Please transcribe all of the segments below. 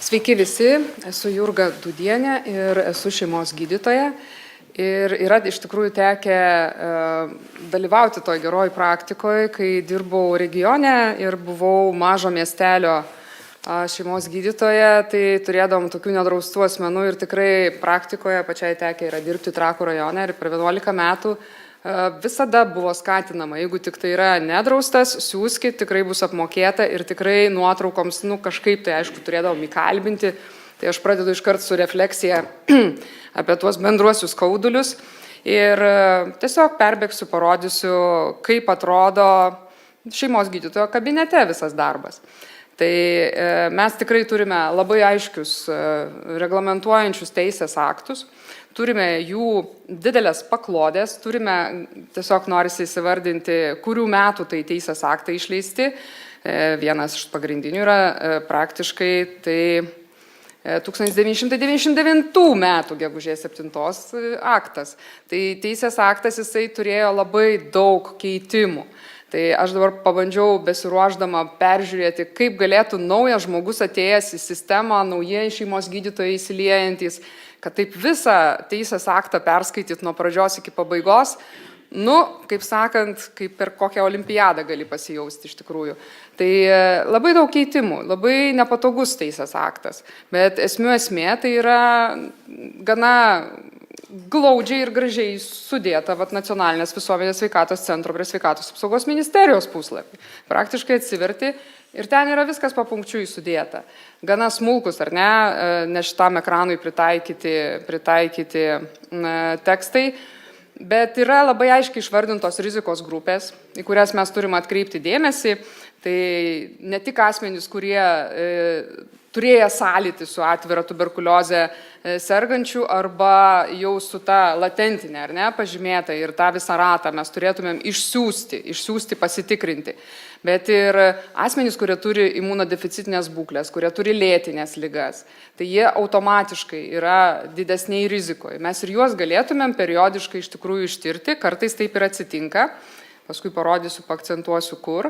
Sveiki visi, esu Jurga Dudienė ir esu šeimos gydytoja. Ir yra iš tikrųjų tekę dalyvauti toj geroj praktikoje, kai dirbau regione ir buvau mažo miestelio šeimos gydytoja, tai turėdavom tokių nedraustų asmenų ir tikrai praktikoje pačiai tekę yra dirbti Trakų rajone ir per 11 metų visada buvo skatinama, jeigu tik tai yra nedraustas, siūskit, tikrai bus apmokėta ir tikrai nuotraukoms, kažkaip tai aišku turėdavom įkalbinti, tai aš pradedu iškart su refleksija apie tuos bendruosius skaudulius ir tiesiog perbėgsiu, parodysiu, kaip atrodo šeimos gydytojo kabinete visas darbas. Tai mes tikrai turime labai aiškius reglamentuojančius teisės aktus, turime jų didelės paklodės, turime tiesiog norisi įsivardinti, kurių metų tai teisės aktai išleisti. Vienas iš pagrindinių yra praktiškai tai 1999 metų gegužės 7 aktas. Tai teisės aktas jisai turėjo labai daug keitimų. Tai aš dabar pabandžiau besiruošdama peržiūrėti, kaip galėtų naujas žmogus atėjęs į sistemą, naujieji šeimos gydytojai įsiliejantis, kad taip visą teisės aktą perskaityt nuo pradžios iki pabaigos, kaip sakant, kaip per kokią olimpiadą gali pasijausti iš tikrųjų. Tai labai daug keitimų, labai nepatogus teisės aktas, bet esmė tai yra gana glaudžiai ir gražiai sudėta Nacionalinės visuomenės sveikatos centro prie sveikatos apsaugos ministerijos puslapį. Praktiškai atsiverti ir ten yra viskas papunkčiui sudėta. Gana smulkus, ar ne šitam ekranui pritaikyti tekstai, bet yra labai aiškiai išvardintos rizikos grupės, į kurias mes turime atkreipti dėmesį. Tai ne tik asmenys, kurie turėję sąlytį su atvira tuberkuliozė sergančių arba jau su ta latentinė, ar ne, pažymėta ir tą visą ratą mes turėtumėm išsiųsti, pasitikrinti. Bet ir asmenys, kurie turi imunodeficitinės būklės, kurie turi lėtinės ligas, tai jie automatiškai yra didesniai rizikoje. Mes ir juos galėtumėm periodiškai iš tikrųjų ištirti, kartais taip ir atsitinka. Paskui parodysiu, paakcentuosiu kur.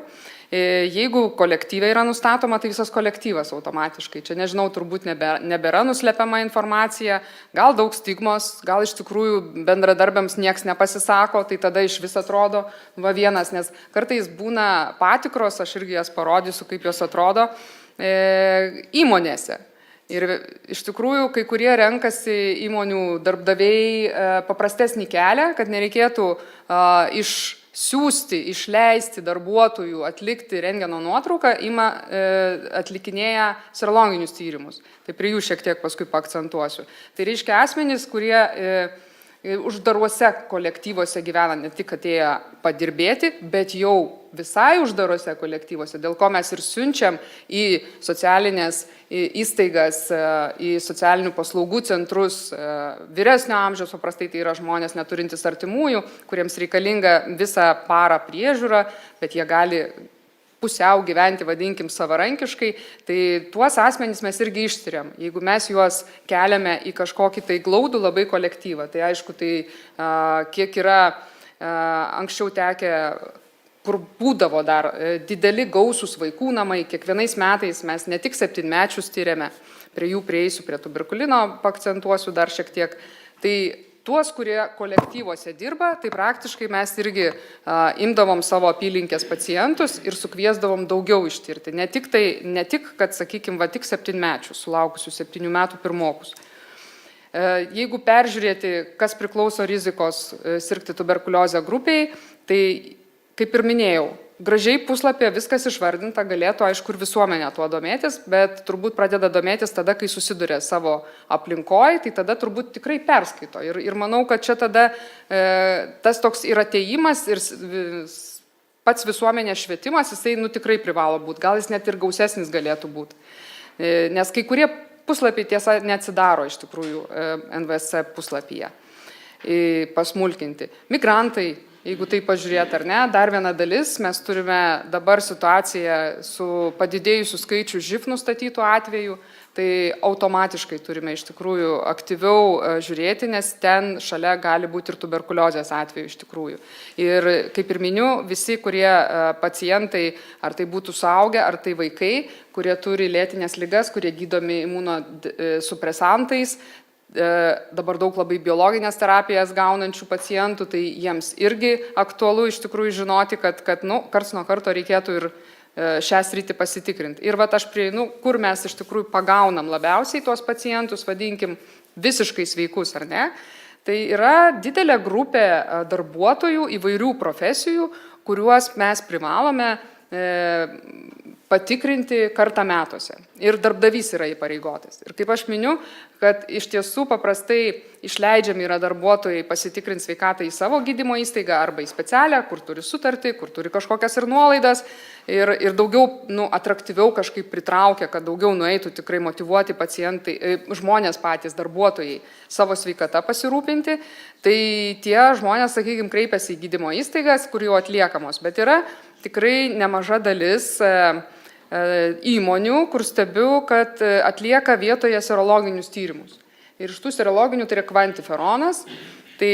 Jeigu kolektyviai yra nustatoma, tai visas kolektyvas automatiškai. Čia nežinau, turbūt nebėra nuslepiama informacija, gal daug stigmos, gal iš tikrųjų bendradarbiams nieks nepasisako, tai tada iš vis atrodo vienas, nes kartais būna patikros, aš irgi jas parodysiu, kaip jos atrodo, įmonėse. Ir iš tikrųjų, kai kurie renkasi įmonių darbdaviai paprastesnį kelią, kad nereikėtų išleisti darbuotojų, atlikti rentgeno nuotrauką, atlikinėja serologinius tyrimus. Tai prie jų šiek tiek paskui paakcentuosiu. Tai reiškia asmenys, kurie uždaruose kolektyvuose gyvena, ne tik atėję padirbėti, bet jau visai uždaruose kolektyvuose, dėl ko mes ir siunčiam į socialinės įstaigas, į socialinių paslaugų centrus vyresnio amžiaus, paprastai tai yra žmonės neturintys artimųjų, kuriems reikalinga visą parą priežiūra, bet jie gali pusiau gyventi, vadinkim, savarankiškai, tai tuos asmenys mes irgi ištiriam. Jeigu mes juos keliame į kažkokį tai glaudų labai kolektyvą, tai aišku, tai kiek yra anksčiau tekę, kur būdavo dar dideli gausūs vaikų namai, kiekvienais metais mes ne tik 7-mečius tyrėme, prie jų prieisiu, prie tuberkulino paakcentuosiu dar šiek tiek, tai tuos, kurie kolektyvuose dirba, tai praktiškai mes irgi imdavom savo apylinkės pacientus ir sukviesdavom daugiau ištirti. Ne tik, kad, sakykime, tik 7-mečius, sulaukusius 7 metų pirmokus. Jeigu peržiūrėti, kas priklauso rizikos sirgti tuberkuliozę grupiai, tai, kaip ir minėjau, gražiai puslapyje viskas išvardinta, galėtų, aišku, ir visuomenė tuo domėtis, bet turbūt pradeda domėtis tada, kai susiduria savo aplinkoje, tai tada turbūt tikrai perskaito. Ir manau, kad čia tada tas toks ir atėjimas, ir pats visuomenės švietimas, jisai tikrai privalo būti, gal jis net ir gausesnis galėtų būti. Nes kai kurie puslapiai tiesa neatsidaro iš tikrųjų NVSC puslapyje pasmulkinti. Migrantai Jeigu tai pažiūrėt ar ne, dar viena dalis, mes turime dabar situaciją su padidėjusiu skaičiu živ nustatytų atvejų, tai automatiškai turime iš tikrųjų aktyviau žiūrėti, nes ten šalia gali būti ir tuberkuliozės atveju iš tikrųjų. Ir kaip ir miniu, visi, kurie pacientai, ar tai būtų suaugę, ar tai vaikai, kurie turi lėtinės ligas, kurie gydomi imunosupresantais, dabar daug labai biologinės terapijas gaunančių pacientų, tai jiems irgi aktualu iš tikrųjų žinoti, kad karts nuo karto reikėtų ir šią sritį pasitikrinti. Ir vat aš prieinu, kur mes iš tikrųjų pagaunam labiausiai tuos pacientus, vadinkim, visiškai sveikus ar ne, tai yra didelė grupė darbuotojų įvairių profesijų, kuriuos mes privalome patikrinti kartą metuose. Ir darbdavys yra įpareigotas. Ir kaip aš miniu, kad iš tiesų paprastai išleidžiami yra darbuotojai pasitikrinti sveikatą į savo gydymo įstaigą arba į specialią, kur turi sutartį, kur turi kažkokias ir nuolaidas ir daugiau atraktyviau kažkaip pritraukia, kad daugiau nueitų tikrai motyvuoti pacientai, žmonės patys, darbuotojai savo sveikatą pasirūpinti. Tai tie žmonės, sakykime, kreipiasi į gydymo įstaigas, kur jau atliekamos, bet yra tikrai nemaža dalis įmonių, kur stebiu, kad atlieka vietoje serologinius tyrimus. Ir iš tų serologinių tai yra kvantiferonas. Tai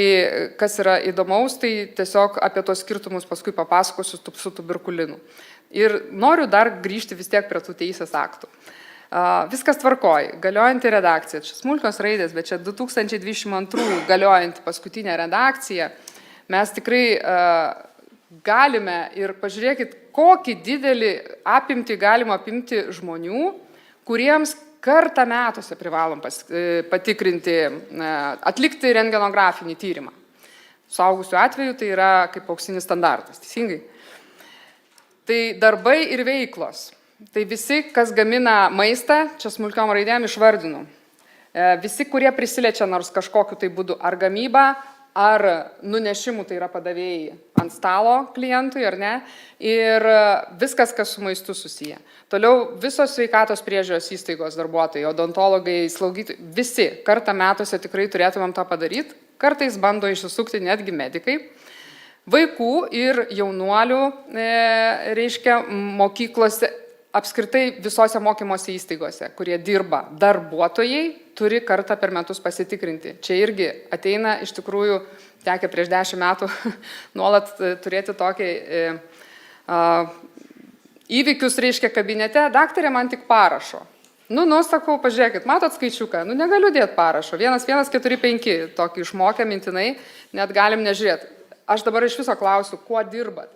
kas yra įdomaus, tai tiesiog apie tos skirtumus paskui papasakosiu su tuberkulinu. Ir noriu dar grįžti vis tiek prie tų teisės aktų. Viskas tvarkoj, galiojanti redakcija, čia smulkios raidės, bet čia 2022 galiojanti paskutinė redakcija. Mes tikrai galime ir pažiūrėkit, kokį didelį apimtį galima apimti žmonių, kuriems kartą metuose privalom patikrinti, atlikti rentgenografinį tyrimą. Suaugusių atveju tai yra kaip auksinis standartas, teisingai. Tai darbai ir veiklos. Tai visi, kas gamina maistą, čia smulkiom raidėm išvardinu. Visi, kurie prisiliečia nors kažkokiu tai būdu ar gamybą, ar nunešimų, tai yra padavėjai ant stalo klientui, ar ne, ir viskas, kas su maistu susiję. Toliau visos sveikatos priežiūros įstaigos darbuotojai, odontologai, slaugytojai, visi kartą metuose tikrai turėtumėm tą padaryti, kartais bando išsisukti netgi medikai. Vaikų ir jaunuolių, reiškia, mokyklose, apskritai visose mokymosi įstaigose, kurie dirba darbuotojai, turi kartą per metus pasitikrinti. Čia irgi ateina, iš tikrųjų, tekę prieš 10 metų nuolat turėti tokį įvykius, reiškia, kabinete, daktarė man tik parašo. Sakau, pažiūrėkit, matot skaičiuką, negaliu dėti parašo, 1145, tokį išmokę mintinai, net galim nežiūrėti. Aš dabar iš viso klausiu, kuo dirbat.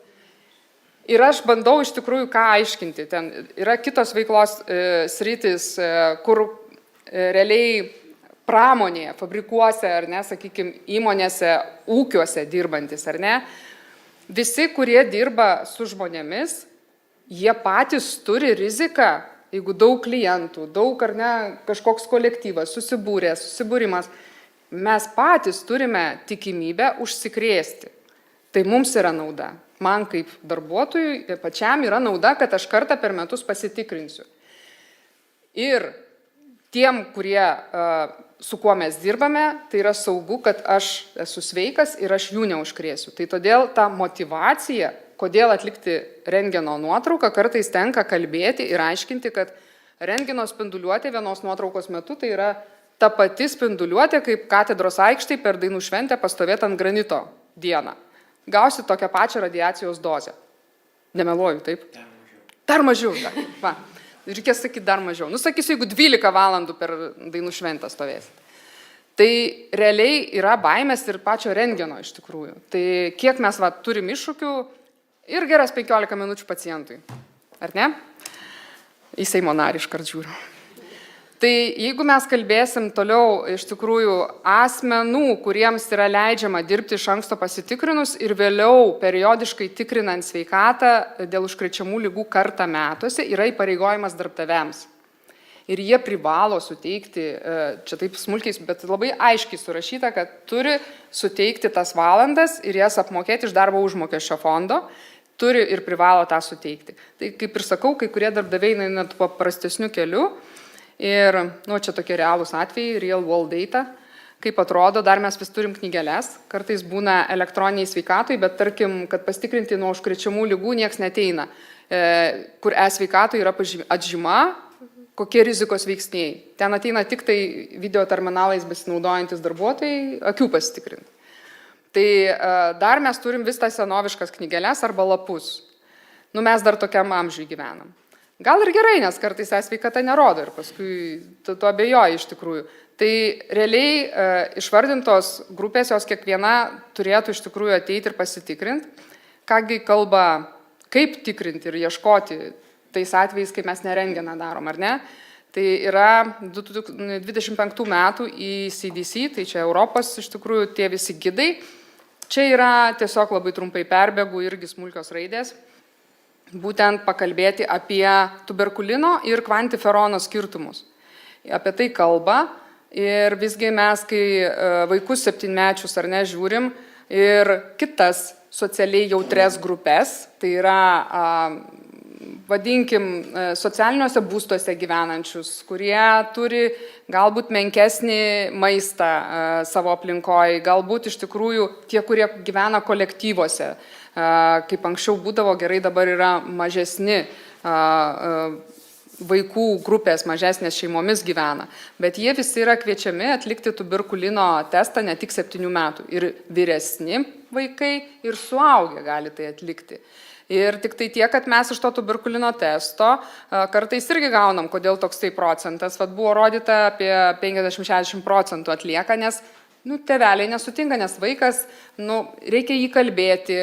Ir aš bandau iš tikrųjų ką aiškinti. Ten yra kitos veiklos sritis, kur realiai pramonėje, fabrikuose, ar ne, sakykime, įmonėse, ūkiuose dirbantis, ar ne, visi, kurie dirba su žmonėmis, jie patys turi riziką, jeigu daug klientų, daug ar ne, kažkoks kolektyvas, susibūrimas, mes patys turime tikimybę užsikrėsti. Tai mums yra nauda. Man kaip darbuotojui pačiam yra nauda, kad aš kartą per metus pasitikrinsiu. Ir tiem, kurie, su kuo mes dirbame, tai yra saugu, kad aš esu sveikas ir aš jų neužkrėsiu. Tai todėl ta motyvacija, kodėl atlikti rentgeno nuotrauką, kartais tenka kalbėti ir aiškinti, kad rentgeno spinduliuotė vienos nuotraukos metu tai yra ta pati spinduliuotė, kaip katedros aikštėj per dainų šventę pastovėti ant granito dieną. Gausi tokią pačią radiacijos dozę. Nemeluoju, taip? Dar mažiau. Va. Reikės sakyti dar mažiau. Sakysiu, jeigu 12 valandų per dainų šventę stovėsit. Tai realiai yra baimės ir pačio rentgeno iš tikrųjų. Tai kiek mes turim iššūkių ir geras 15 minučių pacientui. Ar ne? Į Seimo narį iškart žiūriu. Tai jeigu mes kalbėsim toliau iš tikrųjų asmenų, kuriems yra leidžiama dirbti iš anksto pasitikrinus ir vėliau periodiškai tikrinant sveikatą dėl užkrečiamų ligų kartą metuose, yra įpareigojimas darbdaviams. Ir jie privalo suteikti, čia taip smulkiai, bet labai aiškiai surašyta, kad turi suteikti tas valandas ir jas apmokėti iš darbo užmokesčio fondo, turi ir privalo tą suteikti. Tai kaip ir sakau, kai kurie darbdaviai eina paprastesniu keliu. Ir čia tokie realūs atvejai, real world data, kaip atrodo, dar mes vis turim knygeles, kartais būna elektroniniai sveikatoj, bet tarkim, kad pasitikrinti nuo užkrečiamų lygų nieks neteina, kur e-sveikatoj yra atžyma, kokie rizikos veiksniai. Ten ateina tik tai video terminalais besinaudojantis darbuotojai akių pasitikrinti. Tai dar mes turim vis tas senoviškas knygeles arba lapus. Nu, mes dar tokiam amžiui gyvenam. Gal ir gerai, nes kartais e-sveikata nerodo ir paskui tu abejoji iš tikrųjų. Tai realiai išvardintos grupės, jos kiekviena turėtų iš tikrųjų ateiti ir pasitikrinti, kągi kalba, kaip tikrinti ir ieškoti tais atvejais, kai mes nerengeną darom, ar ne? Tai yra 2025 metų į CDC, tai čia Europos iš tikrųjų tie visi gidai. Čia yra tiesiog labai trumpai perbėgų irgi smulkios raidės. Būtent pakalbėti apie tuberkulino ir kvantiferono skirtumus. Apie tai kalba ir visgi mes, kai vaikus 7-mečius ar ne žiūrim ir kitas socialiai jautres grupės, tai yra, vadinkim, socialiniuose būstuose gyvenančius, kurie turi galbūt menkesnį maistą savo aplinkoje, galbūt iš tikrųjų tie, kurie gyvena kolektyvuose, kaip anksčiau būdavo, gerai dabar yra mažesni vaikų grupės, mažesnės šeimomis gyvena. Bet jie visi yra kviečiami atlikti tuberkulino testą ne tik 7 metų. Ir vyresni vaikai, ir suaugę gali tai atlikti. Ir tik tai tiek, kad mes iš to tuberkulino testo kartais irgi gaunam, kodėl toksai procentas. Vat buvo rodyta apie 50-60% atlieka, nes tėveliai nesutinka, nes vaikas, reikia jį kalbėti.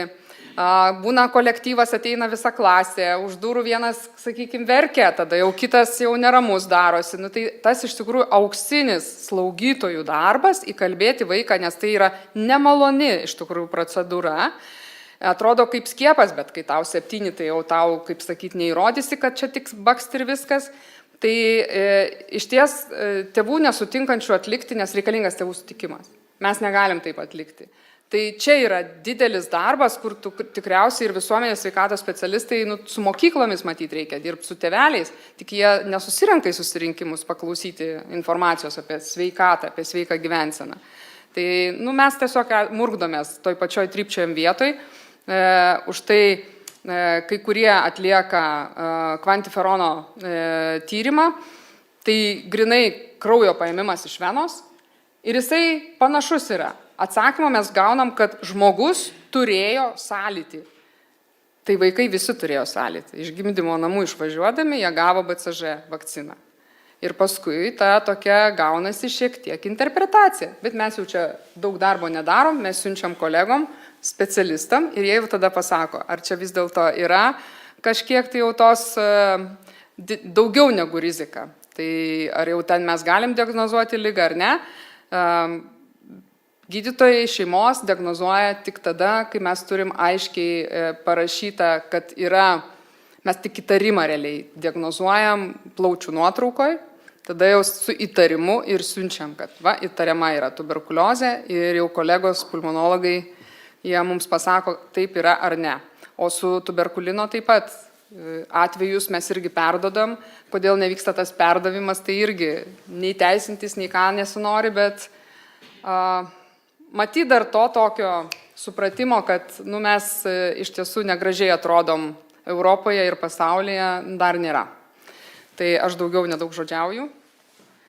Būna kolektyvas, ateina visa klasė, už durų vienas, sakykime, verkia, tada jau kitas jau neramus darosi. Tai tas iš tikrųjų auksinis slaugytojų darbas įkalbėti vaiką, nes tai yra nemaloni iš tikrųjų procedūra. Atrodo kaip skiepas, bet kai tau 7, tai jau tau, kaip sakyti, neįrodysi, kad čia tik bakst ir viskas. Tai iš ties tėvų nesutinkančių atlikti, nes reikalingas tėvų sutikimas. Mes negalim taip atlikti. Tai čia yra didelis darbas, kur tikriausiai ir visuomenės sveikatos specialistai su mokyklomis matyti reikia dirbti su tėveliais, tik jie nesusirenka į susirinkimus paklausyti informacijos apie sveikatą, apie sveiką gyvenseną. Tai mes tiesiog murkdomės toj pačioj trypčiojam vietoj, už tai kai kurie atlieka kvantiferono tyrimą, tai grinai kraujo paėmimas iš venos ir jisai panašus yra. Atsakymą mes gaunam, kad žmogus turėjo sąlytį. Tai vaikai visi turėjo sąlytį. Iš gimdymo namų išvažiuodami, jie gavo BCG vakciną. Ir paskui ta tokia gaunasi šiek tiek interpretacija. Bet mes jau čia daug darbo nedarom, mes siunčiam kolegom, specialistam ir jie jau tada pasako, ar čia vis dėlto yra kažkiek tai jau tos daugiau negu rizika. Tai ar jau ten mes galim diagnozuoti ligą ar ne. Gydytojai šeimos diagnozuoja tik tada, kai mes turim aiškiai parašyta, kad mes tik įtarimą realiai diagnozuojam plaučių nuotraukoj, tada jau su įtarimu ir siunčiam, kad įtariama yra tuberkuliozė ir jau kolegos pulmonologai, jie mums pasako, taip yra ar ne. O su tuberkulino taip pat atvejus mes irgi perdodam, kodėl nevyksta tas perdavimas, tai irgi nei teisintis, nei ką nesinori, bet matyt dar to tokio supratimo, kad mes iš tiesų negražiai atrodom Europoje ir pasaulyje dar nėra. Tai aš daugiau nedaug žodžiauju.